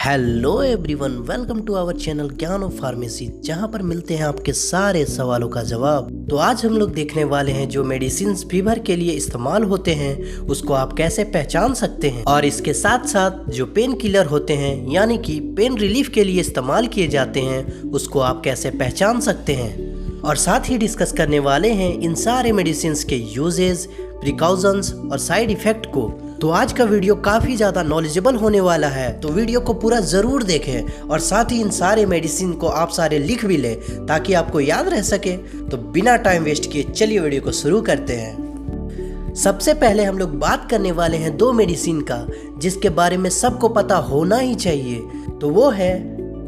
Hello everyone, welcome to our channel Gyan of pharmacy, जहां पर मिलते हैं आपके सारे सवालों का जवाब। तो आज हम लोग देखने वाले हैं जो मेडिसिन फीवर के लिए इस्तेमाल होते हैं उसको आप कैसे पहचान सकते हैं, और इसके साथ साथ जो पेन किलर होते हैं यानी कि पेन रिलीफ के लिए इस्तेमाल किए जाते हैं उसको आप कैसे पहचान सकते हैं। और साथ ही डिस्कस करने वाले हैं इन सारे मेडिसिन के यूजेज, प्रिकॉशंस और साइड इफेक्ट को। तो आज का वीडियो काफी ज्यादा नॉलेजेबल होने वाला है, तो वीडियो को पूरा जरूर देखें और साथ ही इन सारे मेडिसिन को आप सारे लिख भी लें ताकि आपको याद रह सके। तो बिना टाइम वेस्ट किए चलिए वीडियो को शुरू करते हैं। सबसे पहले हम लोग बात करने वाले हैं दो मेडिसिन का जिसके बारे में सबको पता होना ही चाहिए, तो वो है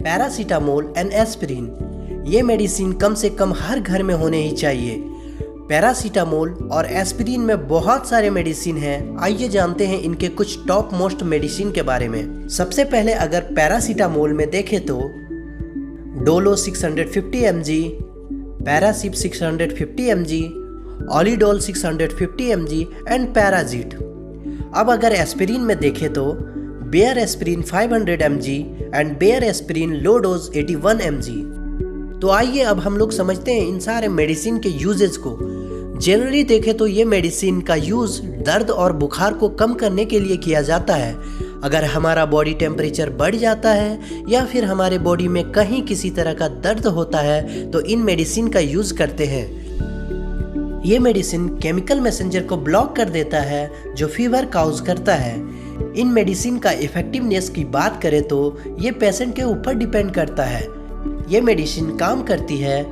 पैरासीटामोल एंड एस्पिरिन। ये मेडिसिन कम से कम हर घर में होने ही चाहिए। पैरासीटामोल और एस्पिरिन में बहुत सारे मेडिसिन हैं। आइए जानते हैं इनके कुछ टॉप मोस्ट मेडिसिन के बारे में। सबसे पहले अगर पैरासीटामोल में देखें तो डोलो 650 mg, पैरासिप 650 mg, ओलिडोल 650 mg एंड पैराजीट। अब अगर एस्पिरिन में देखें तो Bayer aspirin 500 mg and Bayer aspirin low dose 81 mg। तो आइए अब हम लोग समझते हैं इन सारे मेडिसिन के यूजेस को। जनरली देखें तो ये मेडिसिन का यूज दर्द और बुखार को कम करने के लिए किया जाता है। अगर हमारा बॉडी टेम्परेचर बढ़ जाता है या फिर हमारे बॉडी में कहीं किसी तरह का दर्द होता है तो इन मेडिसिन का यूज करते हैं। ये मेडिसिन केमिकल मैसेंजर को ब्लॉक कर देता है जो फीवर काउज करता है। इन मेडिसिन का इफेक्टिवनेस की बात करें तो ये पेशेंट के ऊपर डिपेंड करता है। ये मेडिसिन काम करती है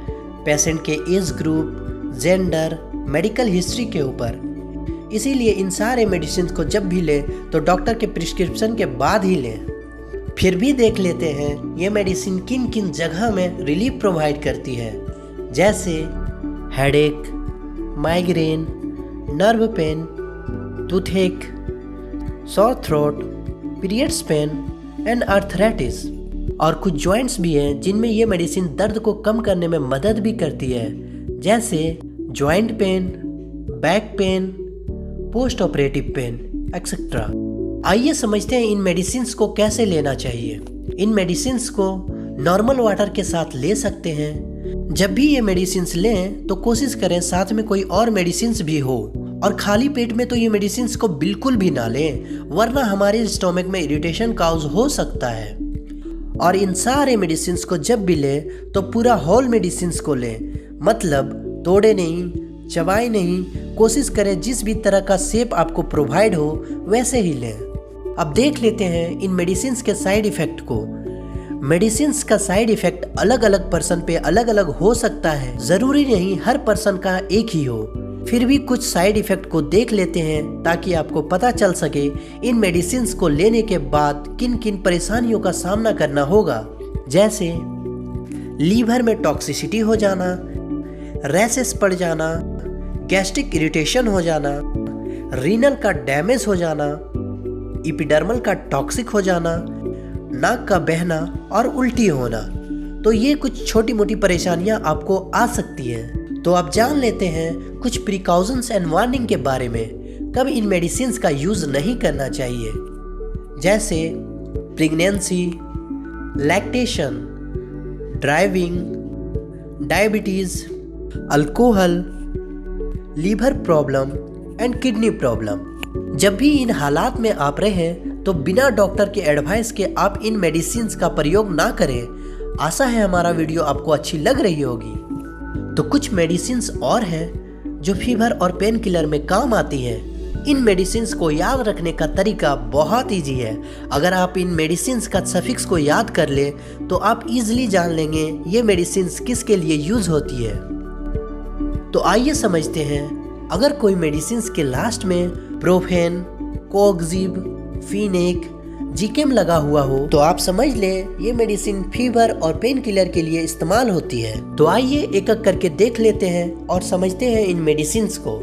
पेशेंट के age group, gender, medical history के ऊपर। इसीलिए इन सारे मेडिसिन को जब भी लें तो डॉक्टर के प्रिस्क्रिप्शन के बाद ही लें। फिर भी देख लेते हैं ये मेडिसिन किन किन जगह में रिलीफ प्रोवाइड करती है, जैसे headache, migraine, nerve pain, toothache, sore throat, periods pain and arthritis. और कुछ जॉइंट्स भी हैं जिनमें ये मेडिसिन दर्द को कम करने में मदद भी करती है, जैसे joint pain, back pain, post operative pain etcetera. आइए समझते हैं इन मेडिसिन को कैसे लेना चाहिए। इन मेडिसिन को नॉर्मल वाटर के साथ ले सकते हैं। जब भी ये मेडिसिन लें तो कोशिश करें साथ में कोई और मेडिसिन भी हो, और खाली पेट में तो ये मेडिसिन को बिल्कुल भी ना लें, वरना हमारे स्टोमक में इरिटेशन काउज हो सकता है। और इन सारे मेडिसिन को जब भी लें तो पूरा होल मेडिसिन को लें, मतलब तोड़े नहीं, चबाए नहीं। कोशिश करें जिस भी तरह का शेप आपको प्रोवाइड हो वैसे ही लें। अब देख लेते हैं इन मेडिसिन के साइड इफेक्ट को। मेडिसिन का साइड इफेक्ट अलग अलग पर्सन पे अलग अलग हो सकता है, जरूरी नहीं हर पर्सन का एक ही हो। फिर भी कुछ साइड इफेक्ट को देख लेते हैं ताकि आपको पता चल सके इन मेडिसिन को लेने के बाद किन किन परेशानियों का सामना करना होगा, जैसे लीवर में टॉक्सिसिटी हो जाना, रैशेस पड़ जाना, गैस्ट्रिक इरिटेशन हो जाना, रीनल का डैमेज हो जाना, एपिडर्मल का टॉक्सिक हो जाना, नाक का बहना और उल्टी होना। तो ये कुछ छोटी मोटी परेशानियां आपको आ सकती हैं। तो अब जान लेते हैं कुछ प्रिकॉशंस एंड वार्निंग के बारे में, कब इन मेडिसिन का यूज नहीं करना चाहिए, जैसे pregnancy, lactation, driving, diabetes, alcohol, liver problem and kidney problem. जब भी इन हालात में आप रहें तो बिना डॉक्टर के एडवाइस के आप इन मेडिसिन का प्रयोग ना करें। आशा है हमारा वीडियो आपको अच्छी लग रही होगी। तो कुछ मेडिसिन और हैं जो फीवर और पेन किलर में काम आती हैं। इन मेडिसिन को याद रखने का तरीका बहुत इजी है। अगर आप इन मेडिसिन का सफिक्स को याद कर ले तो आप इजीली जान लेंगे ये मेडिसिन किसके लिए यूज होती है। तो आइए समझते हैं। अगर कोई मेडिसिन के लास्ट में प्रोफेन, कोक्सीब, फिनेक, जीकेम लगा हुआ हो तो आप समझ लें ये मेडिसिन फीवर और पेन किलर के लिए इस्तेमाल होती है। तो आइए एक एक करके देख लेते हैं और समझते हैं इन मेडिसिन को।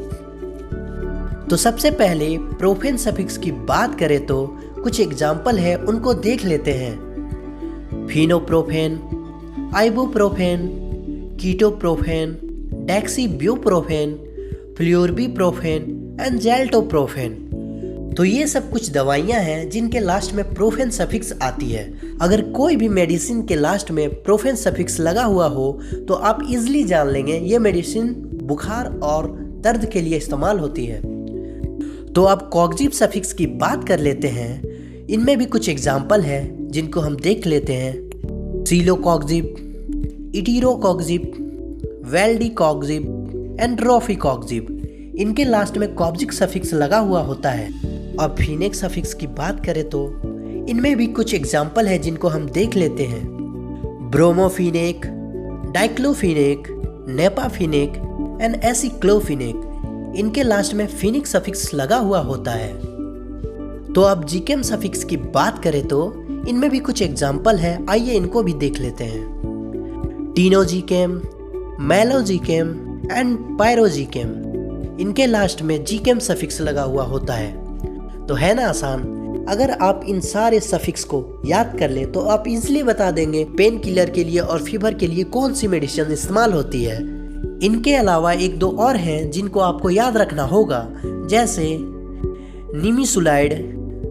तो सबसे पहले प्रोफेन सफिक्स की बात करें तो कुछ एग्जाम्पल है उनको देख लेते हैं। फिनोप्रोफेन, आइबुप्रोफेन, कीटोप्रोफेन, डेक्सीब्यूप्रोफेन, फ्लूरबीप्रोफेन एंड जेल्टोप्रोफेन। तो ये सब कुछ दवाइयाँ हैं जिनके लास्ट में प्रोफेन सफिक्स आती है। अगर कोई भी मेडिसिन के लास्ट में प्रोफेन सफिक्स लगा हुआ हो तो आप इजीली जान लेंगे ये मेडिसिन बुखार और दर्द के लिए इस्तेमाल होती है। तो अब कॉक्जिब सफिक्स की बात कर लेते हैं। इनमें भी कुछ एग्जाम्पल है जिनको हम देख लेते हैं। सीलोकॉक्जिब, इटीरोकॉक्जिब, वेल्डिकॉक्जिब, एंड्रोफिकॉक्जिब, इनके लास्ट में कॉक्जिक सफिक्स लगा हुआ होता है। और फिनेक सफिक्स की बात करें तो इनमें भी कुछ एग्जाम्पल है जिनको हम देख लेते हैं। ब्रोमोफिनेक, डाइक्लोफिनेक, नेपाफिनेक एंड एसिक्लोफिनेक, इनके लास्ट में फिनिक सफिक्स लगा हुआ होता है। तो अब जीकेम सफिक्स की बात करें तो इनमें भी कुछ एग्जाम्पल है, आइए इनको भी देख लेते हैं। टीनोजीकेम, मेलोजीकेम एंड पायरोजीकेम, इनके लास्ट में जीकेम सफिक्स लगा हुआ होता है। तो है ना आसान। अगर आप इन सारे सफिक्स को याद कर ले तो आप इजीली बता देंगे पेन किलर के लिए और फीवर के लिए कौन सी मेडिसिन इस्तेमाल होती है। इनके अलावा एक दो और हैं जिनको आपको याद रखना होगा, जैसे निमिसुलाइड,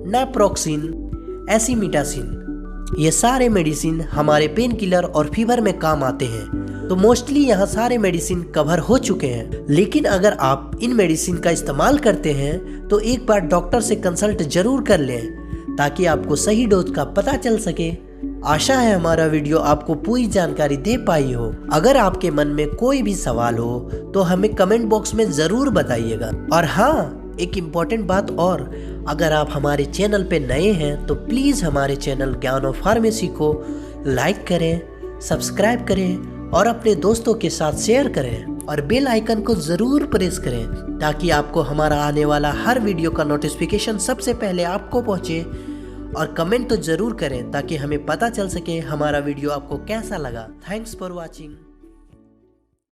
नाप्रोक्सिन, एसिमिटासिन। ये सारे मेडिसिन हमारे पेन किलर और फीवर में काम आते हैं। तो मोस्टली यहाँ सारे मेडिसिन कवर हो चुके हैं। लेकिन अगर आप इन मेडिसिन का इस्तेमाल करते हैं तो एक बार डॉक्टर से कंसल्ट जरूर कर लें ताकि आपको सही डोज का पता चल सके। आशा है हमारा वीडियो आपको पूरी जानकारी दे पाई हो। अगर आपके मन में कोई भी सवाल हो तो हमें कमेंट बॉक्स में ज़रूर बताइएगा। और हाँ, एक इम्पॉर्टेंट बात और, अगर आप हमारे चैनल पे नए हैं तो प्लीज़ हमारे चैनल ज्ञान ऑफ फार्मेसी को लाइक करें, सब्सक्राइब करें और अपने दोस्तों के साथ शेयर करें और बेल आइकन को ज़रूर प्रेस करें ताकि आपको हमारा आने वाला हर वीडियो का नोटिफिकेशन सबसे पहले आपको पहुंचे। और कमेंट तो ज़रूर करें ताकि हमें पता चल सके हमारा वीडियो आपको कैसा लगा। Thanks for watching.